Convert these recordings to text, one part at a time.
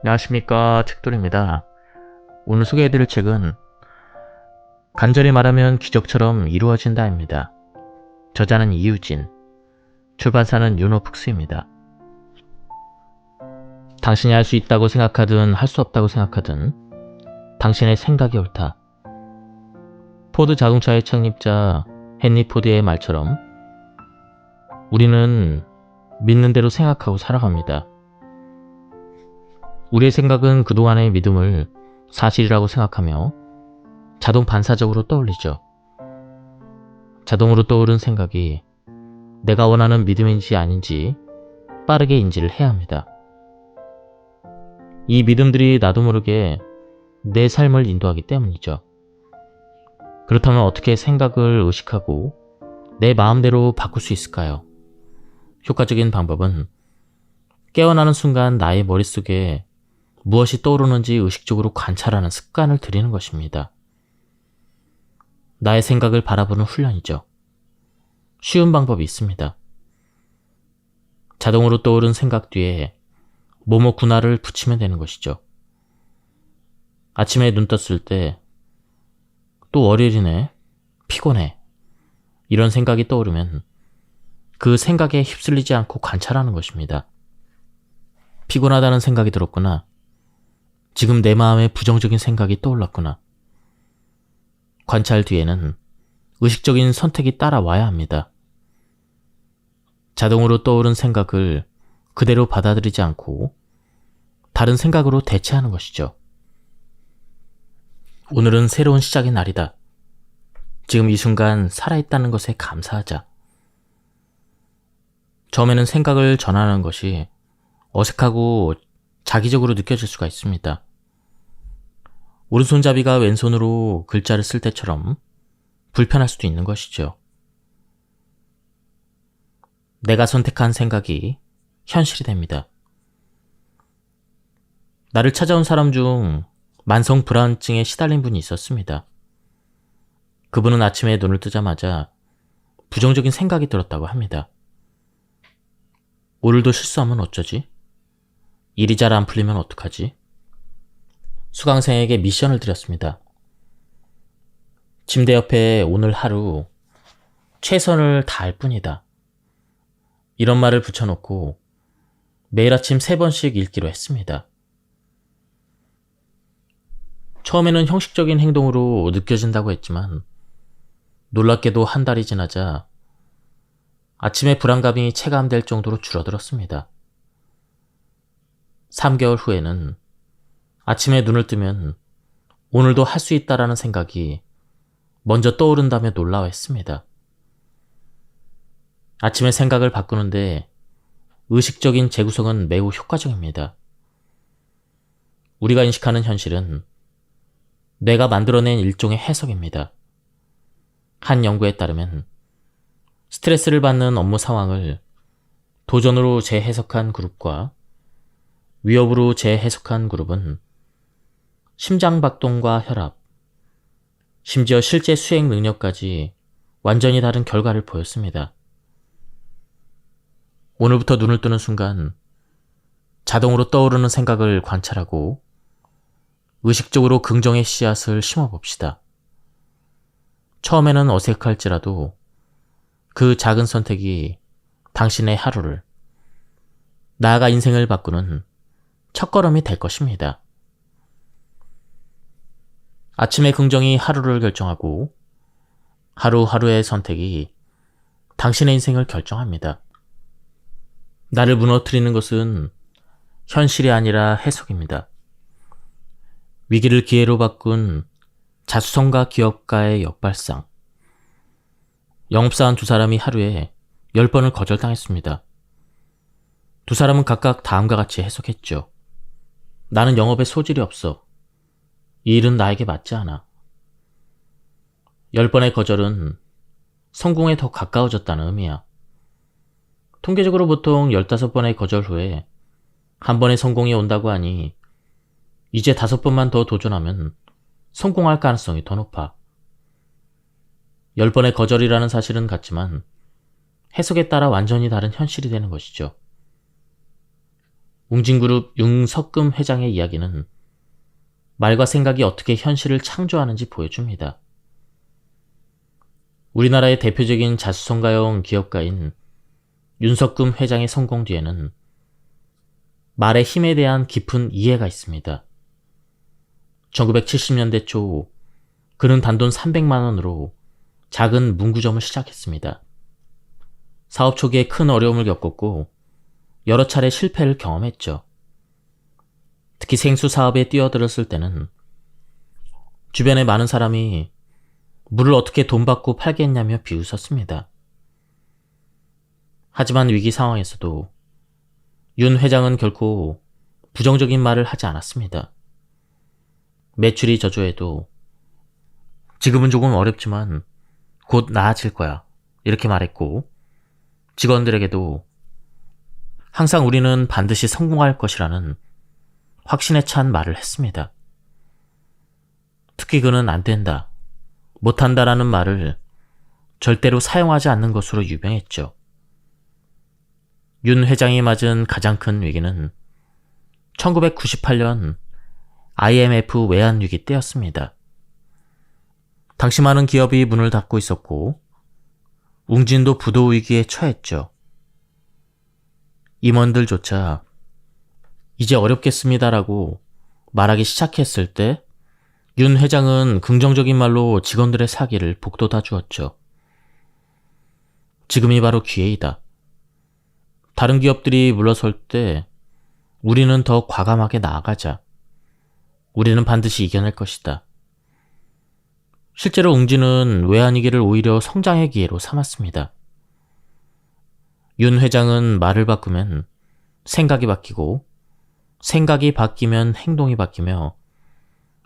안녕하십니까, 책돌입니다. 오늘 소개해드릴 책은 간절히 말하면 기적처럼 이루어진다입니다. 저자는 이유진, 출판사는 유노북스입니다. 당신이 할 수 있다고 생각하든 할 수 없다고 생각하든 당신의 생각이 옳다. 포드 자동차의 창립자 헨리 포드의 말처럼 우리는 믿는 대로 생각하고 살아갑니다. 우리의 생각은 그동안의 믿음을 사실이라고 생각하며 자동 반사적으로 떠올리죠. 자동으로 떠오른 생각이 내가 원하는 믿음인지 아닌지 빠르게 인지를 해야 합니다. 이 믿음들이 나도 모르게 내 삶을 인도하기 때문이죠. 그렇다면 어떻게 생각을 의식하고 내 마음대로 바꿀 수 있을까요? 효과적인 방법은 깨어나는 순간 나의 머릿속에 무엇이 떠오르는지 의식적으로 관찰하는 습관을 들이는 것입니다. 나의 생각을 바라보는 훈련이죠. 쉬운 방법이 있습니다. 자동으로 떠오른 생각 뒤에 뭐뭐구나를 붙이면 되는 것이죠. 아침에 눈 떴을 때 또 월요일이네, 피곤해, 이런 생각이 떠오르면 그 생각에 휩쓸리지 않고 관찰하는 것입니다. 피곤하다는 생각이 들었구나. 지금 내 마음에 부정적인 생각이 떠올랐구나. 관찰 뒤에는 의식적인 선택이 따라와야 합니다. 자동으로 떠오른 생각을 그대로 받아들이지 않고 다른 생각으로 대체하는 것이죠. 오늘은 새로운 시작의 날이다. 지금 이 순간 살아있다는 것에 감사하자. 처음에는 생각을 전하는 것이 어색하고 자기적으로 느껴질 수가 있습니다. 오른손잡이가 왼손으로 글자를 쓸 때처럼 불편할 수도 있는 것이죠. 내가 선택한 생각이 현실이 됩니다. 나를 찾아온 사람 중 만성 불안증에 시달린 분이 있었습니다. 그분은 아침에 눈을 뜨자마자 부정적인 생각이 들었다고 합니다. 오늘도 실수하면 어쩌지? 일이 잘 안 풀리면 어떡하지? 수강생에게 미션을 드렸습니다. 침대 옆에 오늘 하루 최선을 다할 뿐이다. 이런 말을 붙여놓고 매일 아침 3번씩 읽기로 했습니다. 처음에는 형식적인 행동으로 느껴진다고 했지만 놀랍게도 한 달이 지나자 아침의 불안감이 체감될 정도로 줄어들었습니다. 3개월 후에는 아침에 눈을 뜨면 오늘도 할 수 있다라는 생각이 먼저 떠오른다며 놀라워했습니다. 아침에 생각을 바꾸는데 의식적인 재구성은 매우 효과적입니다. 우리가 인식하는 현실은 뇌가 만들어낸 일종의 해석입니다. 한 연구에 따르면 스트레스를 받는 업무 상황을 도전으로 재해석한 그룹과 위협으로 재해석한 그룹은 심장박동과 혈압, 심지어 실제 수행 능력까지 완전히 다른 결과를 보였습니다. 오늘부터 눈을 뜨는 순간 자동으로 떠오르는 생각을 관찰하고 의식적으로 긍정의 씨앗을 심어봅시다. 처음에는 어색할지라도 그 작은 선택이 당신의 하루를, 나아가 인생을 바꾸는 첫걸음이 될 것입니다. 아침의 긍정이 하루를 결정하고 하루하루의 선택이 당신의 인생을 결정합니다. 나를 무너뜨리는 것은 현실이 아니라 해석입니다. 위기를 기회로 바꾼 자수성가 기업가의 역발상. 영업사원 2사람이 하루에 10번을 거절당했습니다. 2사람은 각각 다음과 같이 해석했죠. 나는 영업에 소질이 없어. 이 일은 나에게 맞지 않아. 10번의 거절은 성공에 더 가까워졌다는 의미야. 통계적으로 보통 15번의 거절 후에 한 번의 성공이 온다고 하니 이제 5번만 더 도전하면 성공할 가능성이 더 높아. 10번의 거절이라는 사실은 같지만 해석에 따라 완전히 다른 현실이 되는 것이죠. 웅진그룹 윤석금 회장의 이야기는 말과 생각이 어떻게 현실을 창조하는지 보여줍니다. 우리나라의 대표적인 자수성가형 기업가인 윤석금 회장의 성공 뒤에는 말의 힘에 대한 깊은 이해가 있습니다. 1970년대 초 그는 단돈 300만 원으로 작은 문구점을 시작했습니다. 사업 초기에 큰 어려움을 겪었고 여러 차례 실패를 경험했죠. 특히 생수 사업에 뛰어들었을 때는 주변에 많은 사람이 물을 어떻게 돈 받고 팔겠냐며 비웃었습니다. 하지만 위기 상황에서도 윤 회장은 결코 부정적인 말을 하지 않았습니다. 매출이 저조해도 지금은 조금 어렵지만 곧 나아질 거야 이렇게 말했고, 직원들에게도 항상 우리는 반드시 성공할 것이라는 확신에 찬 말을 했습니다. 특히 그는 안 된다, 못한다라는 말을 절대로 사용하지 않는 것으로 유명했죠. 윤 회장이 맞은 가장 큰 위기는 1998년 IMF 외환위기 때였습니다. 당시 많은 기업이 문을 닫고 있었고 웅진도 부도 위기에 처했죠. 임원들조차 이제 어렵겠습니다라고 말하기 시작했을 때 윤 회장은 긍정적인 말로 직원들의 사기를 북돋아 주었죠. 지금이 바로 기회이다. 다른 기업들이 물러설 때 우리는 더 과감하게 나아가자. 우리는 반드시 이겨낼 것이다. 실제로 웅진은 외환위기를 오히려 성장의 기회로 삼았습니다. 윤 회장은 말을 바꾸면 생각이 바뀌고, 생각이 바뀌면 행동이 바뀌며,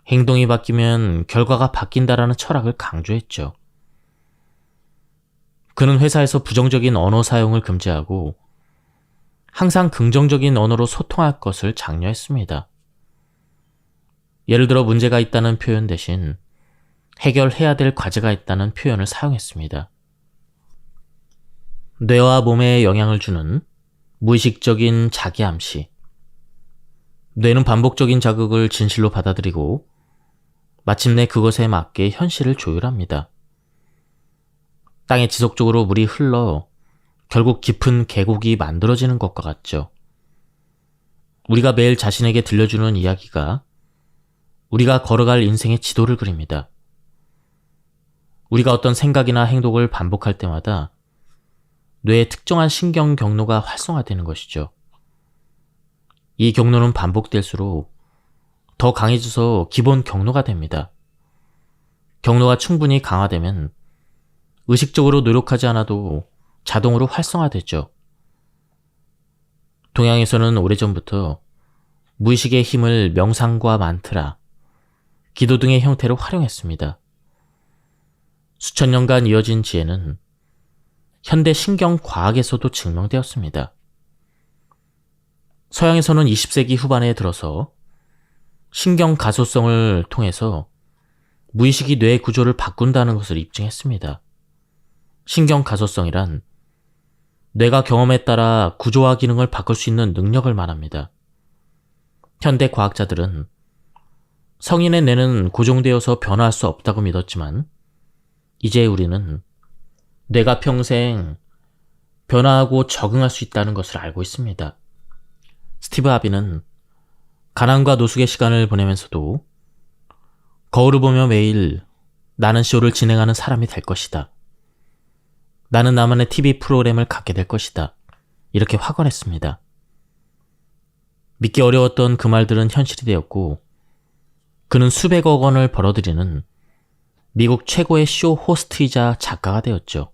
행동이 바뀌면 결과가 바뀐다라는 철학을 강조했죠. 그는 회사에서 부정적인 언어 사용을 금지하고 항상 긍정적인 언어로 소통할 것을 장려했습니다. 예를 들어 문제가 있다는 표현 대신 해결해야 될 과제가 있다는 표현을 사용했습니다. 뇌와 몸에 영향을 주는 무의식적인 자기암시. 뇌는 반복적인 자극을 진실로 받아들이고 마침내 그것에 맞게 현실을 조율합니다. 땅에 지속적으로 물이 흘러 결국 깊은 계곡이 만들어지는 것과 같죠. 우리가 매일 자신에게 들려주는 이야기가 우리가 걸어갈 인생의 지도를 그립니다. 우리가 어떤 생각이나 행동을 반복할 때마다 뇌의 특정한 신경 경로가 활성화되는 것이죠. 이 경로는 반복될수록 더 강해져서 기본 경로가 됩니다. 경로가 충분히 강화되면 의식적으로 노력하지 않아도 자동으로 활성화되죠. 동양에서는 오래전부터 무의식의 힘을 명상과 만트라, 기도 등의 형태로 활용했습니다. 수천 년간 이어진 지혜는 현대 신경과학에서도 증명되었습니다. 서양에서는 20세기 후반에 들어서 신경 가소성을 통해서 무의식이 뇌의 구조를 바꾼다는 것을 입증했습니다. 신경 가소성이란 뇌가 경험에 따라 구조와 기능을 바꿀 수 있는 능력을 말합니다. 현대 과학자들은 성인의 뇌는 고정되어서 변화할 수 없다고 믿었지만 이제 우리는 뇌가 평생 변화하고 적응할 수 있다는 것을 알고 있습니다. 스티브 하비는 가난과 노숙의 시간을 보내면서도 거울을 보며 매일 나는 쇼를 진행하는 사람이 될 것이다. 나는 나만의 TV 프로그램을 갖게 될 것이다. 이렇게 확언했습니다. 믿기 어려웠던 그 말들은 현실이 되었고 그는 수백억 원을 벌어들이는 미국 최고의 쇼 호스트이자 작가가 되었죠.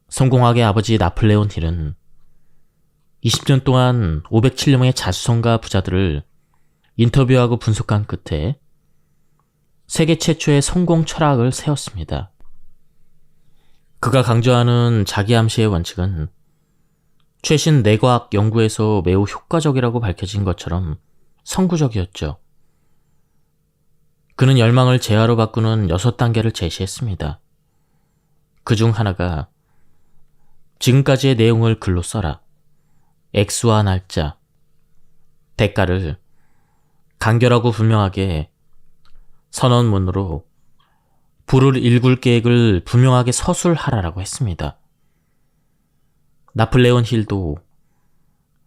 성공학의 아버지 나폴레온 힐은 20년 동안 507명의 자수성가 부자들을 인터뷰하고 분석한 끝에 세계 최초의 성공 철학을 세웠습니다. 그가 강조하는 자기암시의 원칙은 최신 뇌과학 연구에서 매우 효과적이라고 밝혀진 것처럼 선구적이었죠. 그는 열망을 재화로 바꾸는 6단계를 제시했습니다. 그 중 하나가 지금까지의 내용을 글로 써라. 액수와 날짜, 대가를 간결하고 분명하게 선언문으로 불을 일굴 계획을 분명하게 서술하라라고 했습니다. 나폴레온 힐도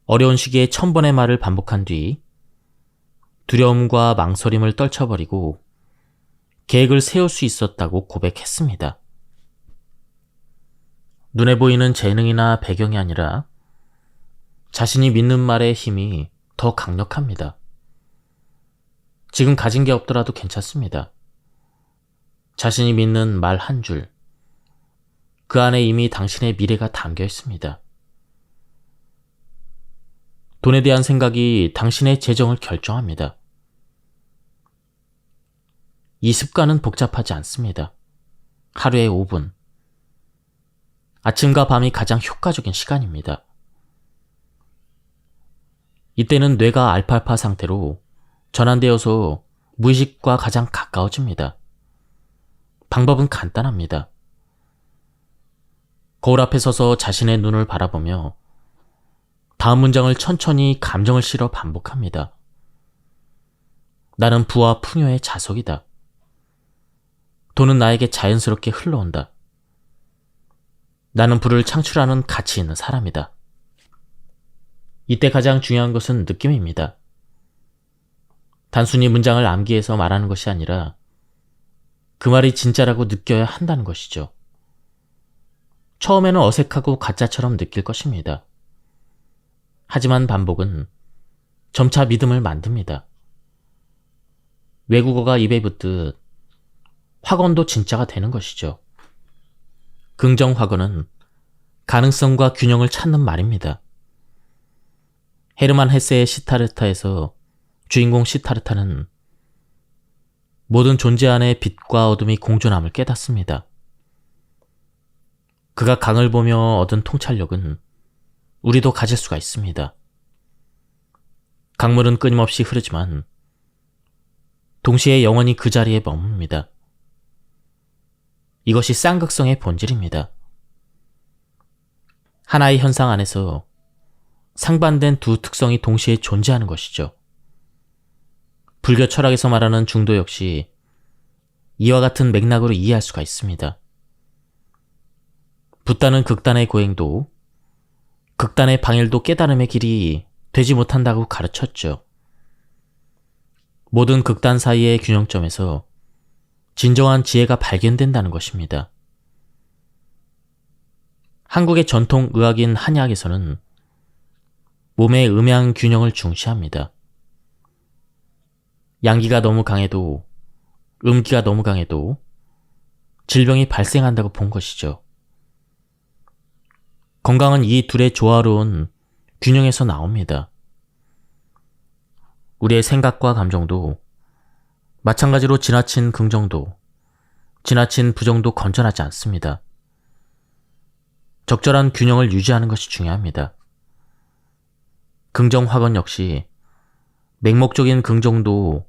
어려운 시기에 1000번의 말을 반복한 뒤 두려움과 망설임을 떨쳐버리고 계획을 세울 수 있었다고 고백했습니다. 눈에 보이는 재능이나 배경이 아니라 자신이 믿는 말의 힘이 더 강력합니다. 지금 가진 게 없더라도 괜찮습니다. 자신이 믿는 말 한 줄, 그 안에 이미 당신의 미래가 담겨 있습니다. 돈에 대한 생각이 당신의 재정을 결정합니다. 이 습관은 복잡하지 않습니다. 하루에 5분. 아침과 밤이 가장 효과적인 시간입니다. 이때는 뇌가 알파파 상태로 전환되어서 무의식과 가장 가까워집니다. 방법은 간단합니다. 거울 앞에 서서 자신의 눈을 바라보며 다음 문장을 천천히 감정을 실어 반복합니다. 나는 부와 풍요의 자석이다. 돈은 나에게 자연스럽게 흘러온다. 나는 부를 창출하는 가치 있는 사람이다. 이때 가장 중요한 것은 느낌입니다. 단순히 문장을 암기해서 말하는 것이 아니라 그 말이 진짜라고 느껴야 한다는 것이죠. 처음에는 어색하고 가짜처럼 느낄 것입니다. 하지만 반복은 점차 믿음을 만듭니다. 외국어가 입에 붙듯 확언도 진짜가 되는 것이죠. 긍정 확언은 가능성과 균형을 찾는 말입니다. 헤르만 헤세의 시타르타에서 주인공 시타르타는 모든 존재 안에 빛과 어둠이 공존함을 깨닫습니다. 그가 강을 보며 얻은 통찰력은 우리도 가질 수가 있습니다. 강물은 끊임없이 흐르지만 동시에 영원히 그 자리에 머뭅니다. 이것이 쌍극성의 본질입니다. 하나의 현상 안에서 상반된 두 특성이 동시에 존재하는 것이죠. 불교 철학에서 말하는 중도 역시 이와 같은 맥락으로 이해할 수가 있습니다. 붓다는 극단의 고행도 극단의 방일도 깨달음의 길이 되지 못한다고 가르쳤죠. 모든 극단 사이의 균형점에서 진정한 지혜가 발견된다는 것입니다. 한국의 전통 의학인 한의학에서는 몸의 음양 균형을 중시합니다. 양기가 너무 강해도 음기가 너무 강해도 질병이 발생한다고 본 것이죠. 건강은 이 둘의 조화로운 균형에서 나옵니다. 우리의 생각과 감정도 마찬가지로 지나친 긍정도, 지나친 부정도 건전하지 않습니다. 적절한 균형을 유지하는 것이 중요합니다. 긍정 확언 역시 맹목적인 긍정도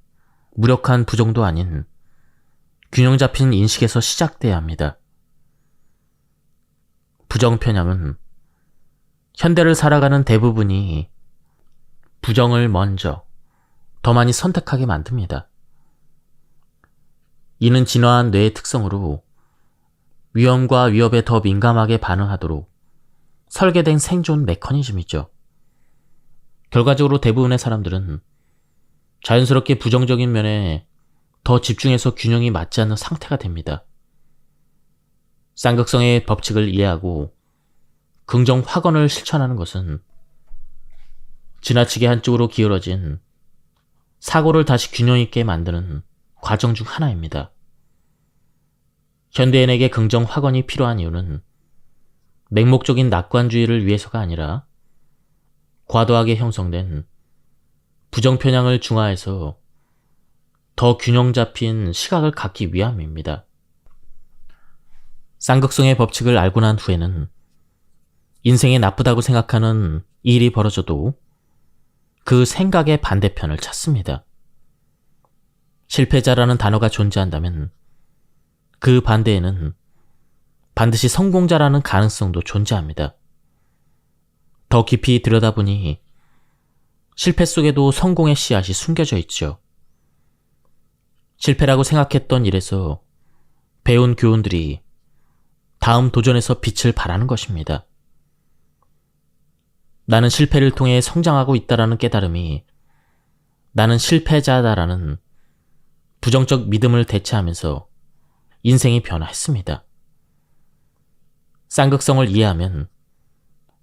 무력한 부정도 아닌 균형 잡힌 인식에서 시작돼야 합니다. 부정 편향은 현대를 살아가는 대부분이 부정을 먼저 더 많이 선택하게 만듭니다. 이는 진화한 뇌의 특성으로 위험과 위협에 더 민감하게 반응하도록 설계된 생존 메커니즘이죠. 결과적으로 대부분의 사람들은 자연스럽게 부정적인 면에 더 집중해서 균형이 맞지 않는 상태가 됩니다. 쌍극성의 법칙을 이해하고 긍정 확언을 실천하는 것은 지나치게 한쪽으로 기울어진 사고를 다시 균형 있게 만드는 과정 중 하나입니다. 현대인에게 긍정 확언이 필요한 이유는 맹목적인 낙관주의를 위해서가 아니라 과도하게 형성된 부정 편향을 중화해서 더 균형 잡힌 시각을 갖기 위함입니다. 쌍극성의 법칙을 알고 난 후에는 인생에 나쁘다고 생각하는 일이 벌어져도 그 생각의 반대편을 찾습니다. 실패자라는 단어가 존재한다면 그 반대에는 반드시 성공자라는 가능성도 존재합니다. 더 깊이 들여다보니 실패 속에도 성공의 씨앗이 숨겨져 있죠. 실패라고 생각했던 일에서 배운 교훈들이 다음 도전에서 빛을 발하는 것입니다. 나는 실패를 통해 성장하고 있다라는 깨달음이 나는 실패자다라는 부정적 믿음을 대체하면서 인생이 변화했습니다. 쌍극성을 이해하면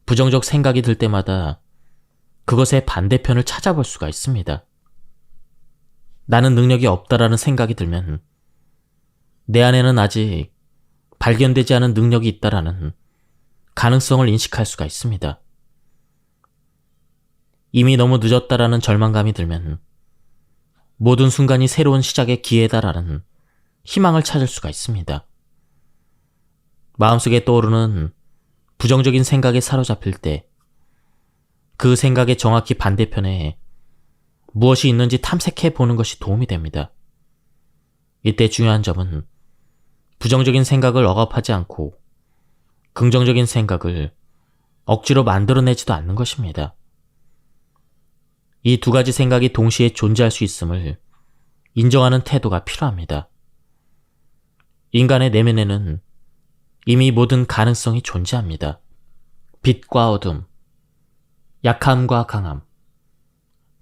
부정적 생각이 들 때마다 그것의 반대편을 찾아볼 수가 있습니다. 나는 능력이 없다라는 생각이 들면 내 안에는 아직 발견되지 않은 능력이 있다라는 가능성을 인식할 수가 있습니다. 이미 너무 늦었다라는 절망감이 들면 모든 순간이 새로운 시작의 기회다라는 희망을 찾을 수가 있습니다. 마음속에 떠오르는 부정적인 생각에 사로잡힐 때 그 생각의 정확히 반대편에 무엇이 있는지 탐색해 보는 것이 도움이 됩니다. 이때 중요한 점은 부정적인 생각을 억압하지 않고 긍정적인 생각을 억지로 만들어내지도 않는 것입니다. 이 두 가지 생각이 동시에 존재할 수 있음을 인정하는 태도가 필요합니다. 인간의 내면에는 이미 모든 가능성이 존재합니다. 빛과 어둠, 약함과 강함,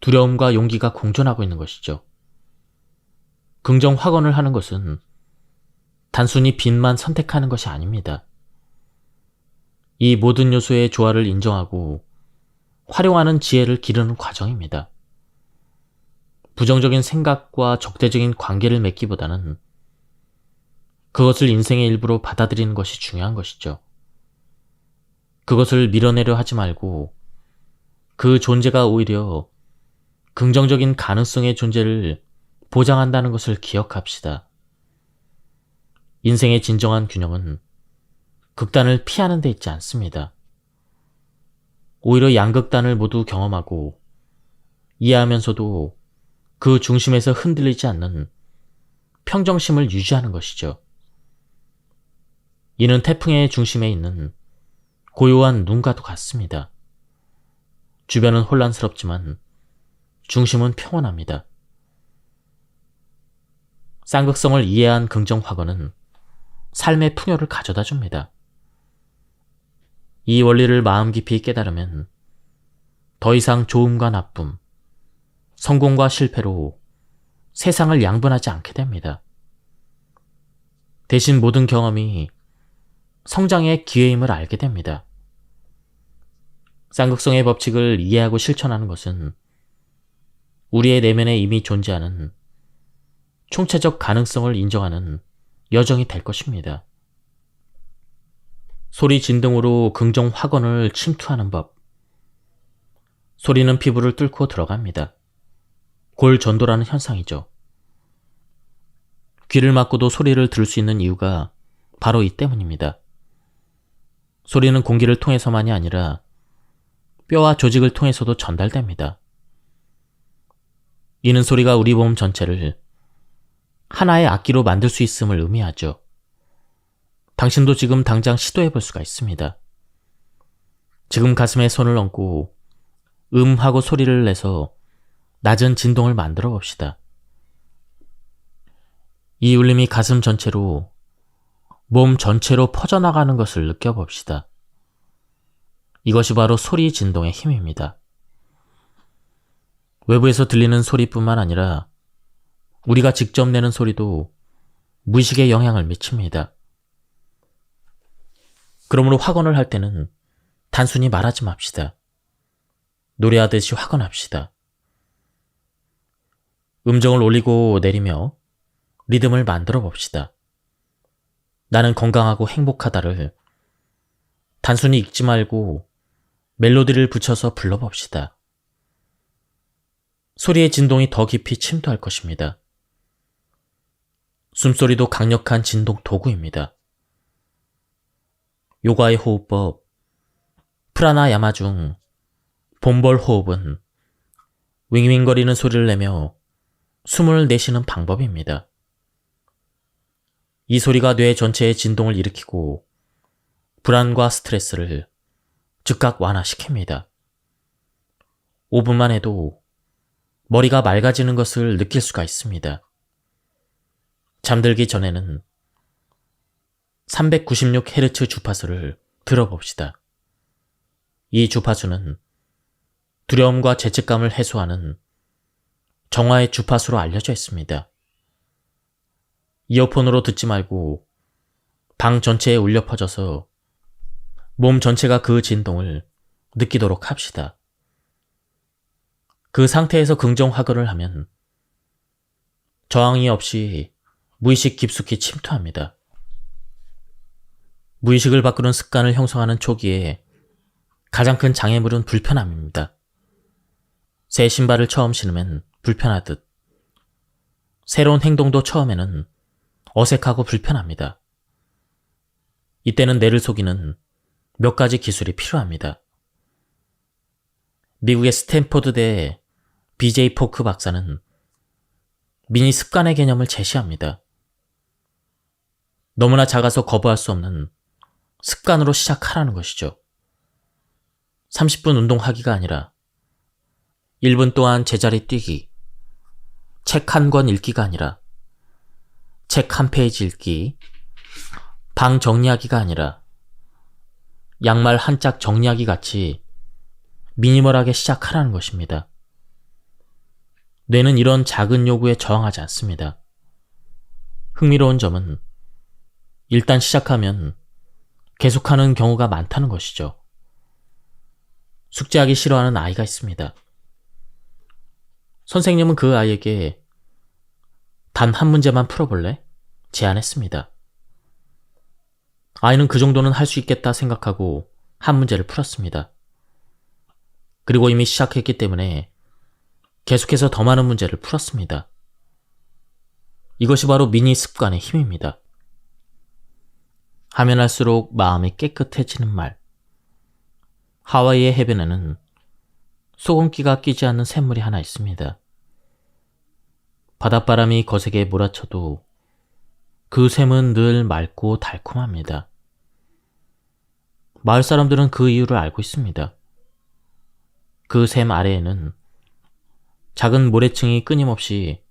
두려움과 용기가 공존하고 있는 것이죠. 긍정 확언을 하는 것은 단순히 빛만 선택하는 것이 아닙니다. 이 모든 요소의 조화를 인정하고 활용하는 지혜를 기르는 과정입니다. 부정적인 생각과 적대적인 관계를 맺기보다는 그것을 인생의 일부로 받아들이는 것이 중요한 것이죠. 그것을 밀어내려 하지 말고 그 존재가 오히려 긍정적인 가능성의 존재를 보장한다는 것을 기억합시다. 인생의 진정한 균형은 극단을 피하는 데 있지 않습니다. 오히려 양극단을 모두 경험하고 이해하면서도 그 중심에서 흔들리지 않는 평정심을 유지하는 것이죠. 이는 태풍의 중심에 있는 고요한 눈과도 같습니다. 주변은 혼란스럽지만 중심은 평온합니다. 쌍극성을 이해한 긍정 확언은 삶의 풍요를 가져다 줍니다. 이 원리를 마음 깊이 깨달으면 더 이상 좋음과 나쁨, 성공과 실패로 세상을 양분하지 않게 됩니다. 대신 모든 경험이 성장의 기회임을 알게 됩니다. 쌍극성의 법칙을 이해하고 실천하는 것은 우리의 내면에 이미 존재하는 총체적 가능성을 인정하는 여정이 될 것입니다. 소리 진동으로 긍정 확언을 침투하는 법. 소리는 피부를 뚫고 들어갑니다. 골전도라는 현상이죠. 귀를 막고도 소리를 들을 수 있는 이유가 바로 이 때문입니다. 소리는 공기를 통해서만이 아니라 뼈와 조직을 통해서도 전달됩니다. 이는 소리가 우리 몸 전체를 하나의 악기로 만들 수 있음을 의미하죠. 당신도 지금 당장 시도해 볼 수가 있습니다. 지금 가슴에 손을 얹고 하고 소리를 내서 낮은 진동을 만들어 봅시다. 이 울림이 가슴 전체로, 몸 전체로 퍼져나가는 것을 느껴봅시다. 이것이 바로 소리 진동의 힘입니다. 외부에서 들리는 소리뿐만 아니라 우리가 직접 내는 소리도 무의식에 영향을 미칩니다. 그러므로 확언을 할 때는 단순히 말하지 맙시다. 노래하듯이 확언합시다. 음정을 올리고 내리며 리듬을 만들어 봅시다. 나는 건강하고 행복하다를 단순히 읽지 말고 멜로디를 붙여서 불러봅시다. 소리의 진동이 더 깊이 침투할 것입니다. 숨소리도 강력한 진동 도구입니다. 요가의 호흡법, 프라나야마 중 봄벌 호흡은 윙윙거리는 소리를 내며 숨을 내쉬는 방법입니다. 이 소리가 뇌 전체의 진동을 일으키고 불안과 스트레스를 즉각 완화시킵니다. 5분만 해도 머리가 맑아지는 것을 느낄 수가 있습니다. 잠들기 전에는 396Hz 주파수를 들어봅시다. 이 주파수는 두려움과 죄책감을 해소하는 정화의 주파수로 알려져 있습니다. 이어폰으로 듣지 말고 방 전체에 울려 퍼져서 몸 전체가 그 진동을 느끼도록 합시다. 그 상태에서 긍정 확인을 하면 저항이 없이 무의식 깊숙이 침투합니다. 무의식을 바꾸는 습관을 형성하는 초기에 가장 큰 장애물은 불편함입니다. 새 신발을 처음 신으면 불편하듯 새로운 행동도 처음에는 어색하고 불편합니다. 이때는 뇌를 속이는 몇 가지 기술이 필요합니다. 미국의 스탠포드대 BJ 포크 박사는 미니 습관의 개념을 제시합니다. 너무나 작아서 거부할 수 없는 습관으로 시작하라는 것이죠. 30분 운동하기가 아니라 1분 동안 제자리 뛰기, 책 한 권 읽기가 아니라 책 한 페이지 읽기, 방 정리하기가 아니라 양말 한 짝 정리하기 같이 미니멀하게 시작하라는 것입니다. 뇌는 이런 작은 요구에 저항하지 않습니다. 흥미로운 점은 일단 시작하면 계속하는 경우가 많다는 것이죠. 숙제하기 싫어하는 아이가 있습니다. 선생님은 그 아이에게 단 한 문제만 풀어볼래? 제안했습니다. 아이는 그 정도는 할 수 있겠다 생각하고 한 문제를 풀었습니다. 그리고 이미 시작했기 때문에 계속해서 더 많은 문제를 풀었습니다. 이것이 바로 미니 습관의 힘입니다. 하면 할수록 마음이 깨끗해지는 말. 하와이의 해변에는 소금기가 끼지 않는 샘물이 하나 있습니다. 바닷바람이 거세게 몰아쳐도 그 샘은 늘 맑고 달콤합니다. 마을 사람들은 그 이유를 알고 있습니다. 그 샘 아래에는 작은 모래층이 끊임없이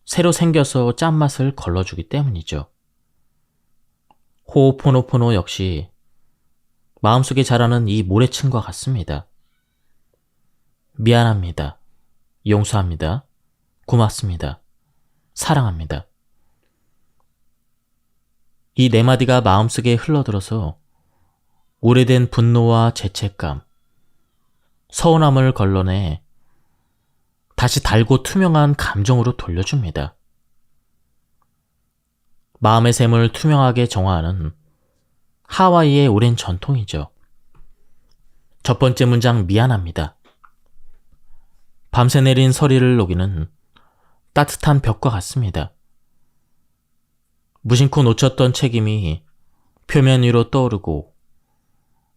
새로 생겨서 짠맛을 걸러주기 때문이죠. 호오포노포노 역시 마음속에 자라는 이 모래층과 같습니다. 미안합니다. 용서합니다. 고맙습니다. 사랑합니다. 이 네 마디가 마음속에 흘러들어서 오래된 분노와 죄책감, 서운함을 걸러내 다시 달고 투명한 감정으로 돌려줍니다. 마음의 샘을 투명하게 정화하는 하와이의 오랜 전통이죠. 첫 번째 문장 미안합니다. 밤새 내린 서리를 녹이는 따뜻한 벽과 같습니다. 무심코 놓쳤던 책임이 표면 위로 떠오르고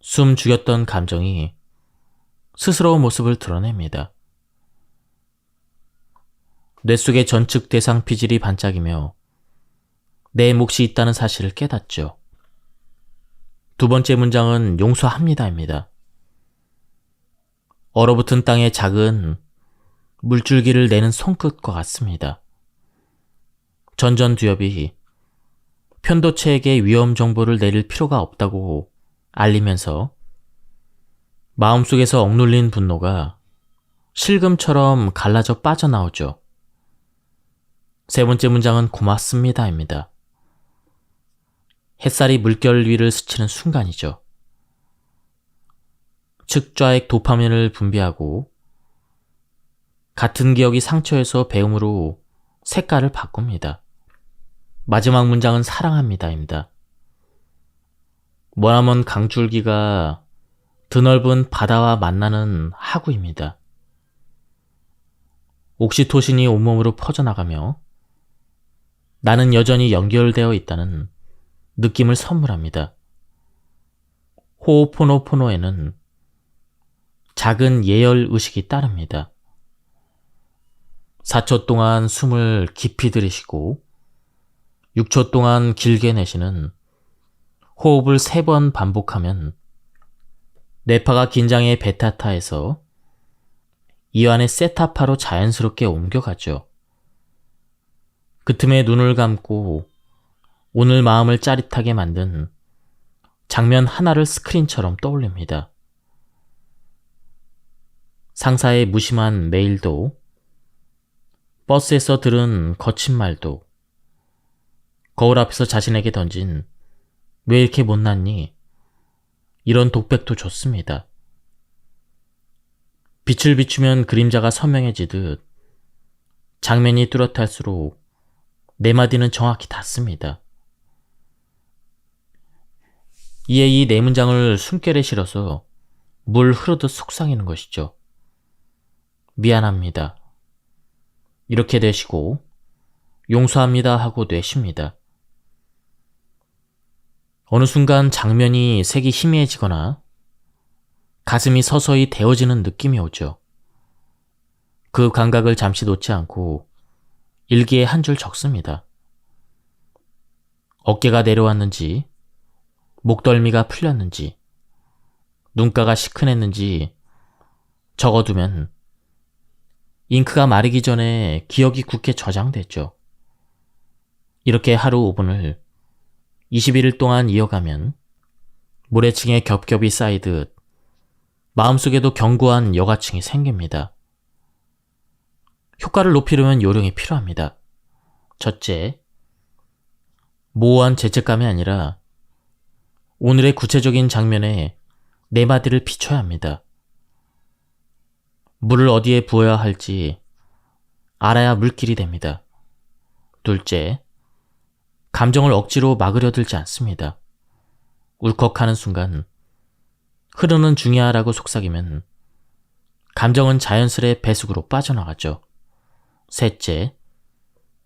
숨 죽였던 감정이 스스로 모습을 드러냅니다. 뇌 속의 전측 대상 피질이 반짝이며 내 몫이 있다는 사실을 깨닫죠. 두 번째 문장은 용서합니다입니다. 얼어붙은 땅에 작은 물줄기를 내는 손끝과 같습니다. 전전두엽이 편도체에게 위험 정보를 내릴 필요가 없다고 알리면서 마음속에서 억눌린 분노가 실금처럼 갈라져 빠져나오죠. 세 번째 문장은 고맙습니다입니다. 햇살이 물결 위를 스치는 순간이죠. 측좌액 도파민을 분비하고 같은 기억이 상처에서 배움으로 색깔을 바꿉니다. 마지막 문장은 사랑합니다입니다. 머나먼 강줄기가 드넓은 바다와 만나는 하구입니다. 옥시토신이 온몸으로 퍼져나가며 나는 여전히 연결되어 있다는 느낌을 선물합니다. 호오포노포노에는 작은 예열 의식이 따릅니다. 4초 동안 숨을 깊이 들이쉬고 6초 동안 길게 내쉬는 호흡을 3번 반복하면 뇌파가 긴장의 베타타에서 이완의 세타파로 자연스럽게 옮겨가죠. 그 틈에 눈을 감고 오늘 마음을 짜릿하게 만든 장면 하나를 스크린처럼 떠올립니다. 상사의 무심한 메일도, 버스에서 들은 거친 말도, 거울 앞에서 자신에게 던진 왜 이렇게 못났니? 이런 독백도 좋습니다. 빛을 비추면 그림자가 선명해지듯 장면이 뚜렷할수록 네 마디는 정확히 닿습니다. 이에 이 네 문장을 숨결에 실어서 물 흐르듯 속삭이는 것이죠. 미안합니다. 이렇게 되시고 용서합니다 하고 뇌십니다. 어느 순간 장면이 색이 희미해지거나 가슴이 서서히 데워지는 느낌이 오죠. 그 감각을 잠시 놓지 않고 일기에 한 줄 적습니다. 어깨가 내려왔는지, 목덜미가 풀렸는지, 눈가가 시큰했는지 적어두면 잉크가 마르기 전에 기억이 굳게 저장됐죠. 이렇게 하루 5분을 21일 동안 이어가면 모래층에 겹겹이 쌓이듯 마음속에도 견고한 여과층이 생깁니다. 효과를 높이려면 요령이 필요합니다. 첫째, 모호한 죄책감이 아니라 오늘의 구체적인 장면에 네 마디를 비춰야 합니다. 물을 어디에 부어야 할지 알아야 물길이 됩니다. 둘째, 감정을 억지로 막으려 들지 않습니다. 울컥하는 순간 흐르는 중이야라고 속삭이면 감정은 자연스레 배숙으로 빠져나가죠. 셋째,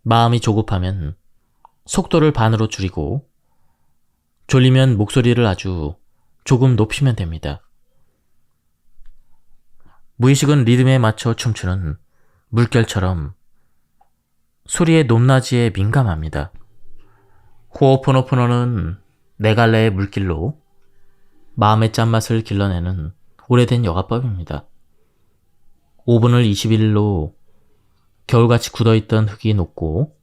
마음이 조급하면 속도를 반으로 줄이고 졸리면 목소리를 아주 조금 높이면 됩니다. 무의식은 리듬에 맞춰 춤추는 물결처럼 소리의 높낮이에 민감합니다. 호어포노포노는 네 갈래의 물길로 마음의 짠맛을 길러내는 오래된 여가법입니다. 5분을 21일로 겨울같이 굳어있던 흙이 녹고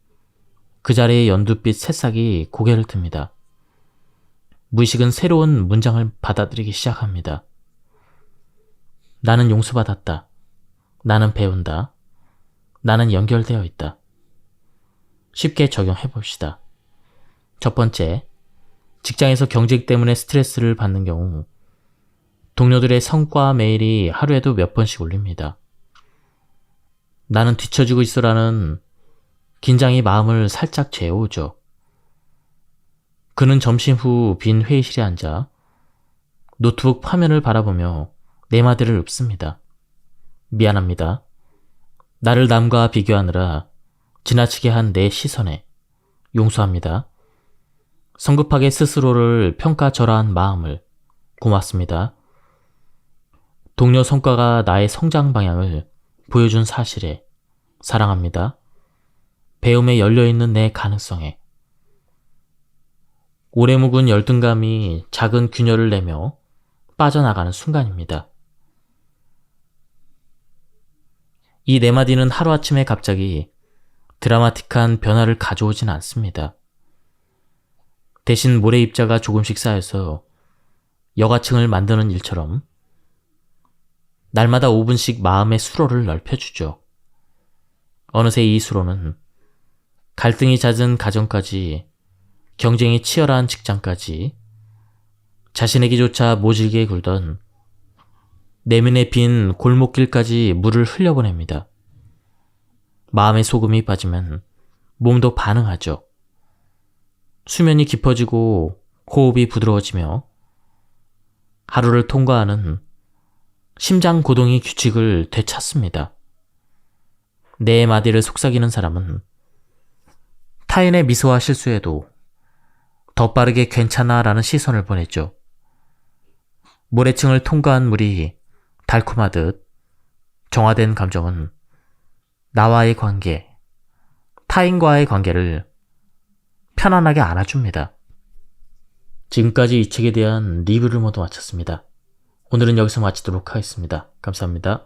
그 자리에 연두빛 새싹이 고개를 듭니다. 무의식은 새로운 문장을 받아들이기 시작합니다. 나는 용서받았다. 나는 배운다. 나는 연결되어 있다. 쉽게 적용해 봅시다. 첫 번째, 직장에서 경직 때문에 스트레스를 받는 경우 동료들의 성과 메일이 하루에도 몇 번씩 올립니다. 나는 뒤처지고 있어라는 긴장이 마음을 살짝 재워오죠. 그는 점심 후 빈 회의실에 앉아 노트북 화면을 바라보며 네 마디를 읊습니다. 미안합니다. 나를 남과 비교하느라 지나치게 한 내 시선에 용서합니다. 성급하게 스스로를 평가절하한 마음을 고맙습니다. 동료 성과가 나의 성장 방향을 보여준 사실에 사랑합니다. 배움에 열려있는 내 가능성에. 오래 묵은 열등감이 작은 균열을 내며 빠져나가는 순간입니다. 이 네 마디는 하루아침에 갑자기 드라마틱한 변화를 가져오진 않습니다. 대신 모래 입자가 조금씩 쌓여서 여과층을 만드는 일처럼 날마다 5분씩 마음의 수로를 넓혀주죠. 어느새 이 수로는 갈등이 잦은 가정까지, 경쟁이 치열한 직장까지, 자신에게조차 모질게 굴던 내면의 빈 골목길까지 물을 흘려보냅니다. 마음의 소금이 빠지면 몸도 반응하죠. 수면이 깊어지고 호흡이 부드러워지며 하루를 통과하는 심장 고동이 규칙을 되찾습니다. 내 마디를 속삭이는 사람은 타인의 미소와 실수에도 더 빠르게 괜찮아 라는 시선을 보냈죠. 모래층을 통과한 물이 달콤하듯 정화된 감정은 나와의 관계, 타인과의 관계를 편안하게 안아줍니다. 지금까지 이 책에 대한 리뷰를 모두 마쳤습니다. 오늘은 여기서 마치도록 하겠습니다. 감사합니다.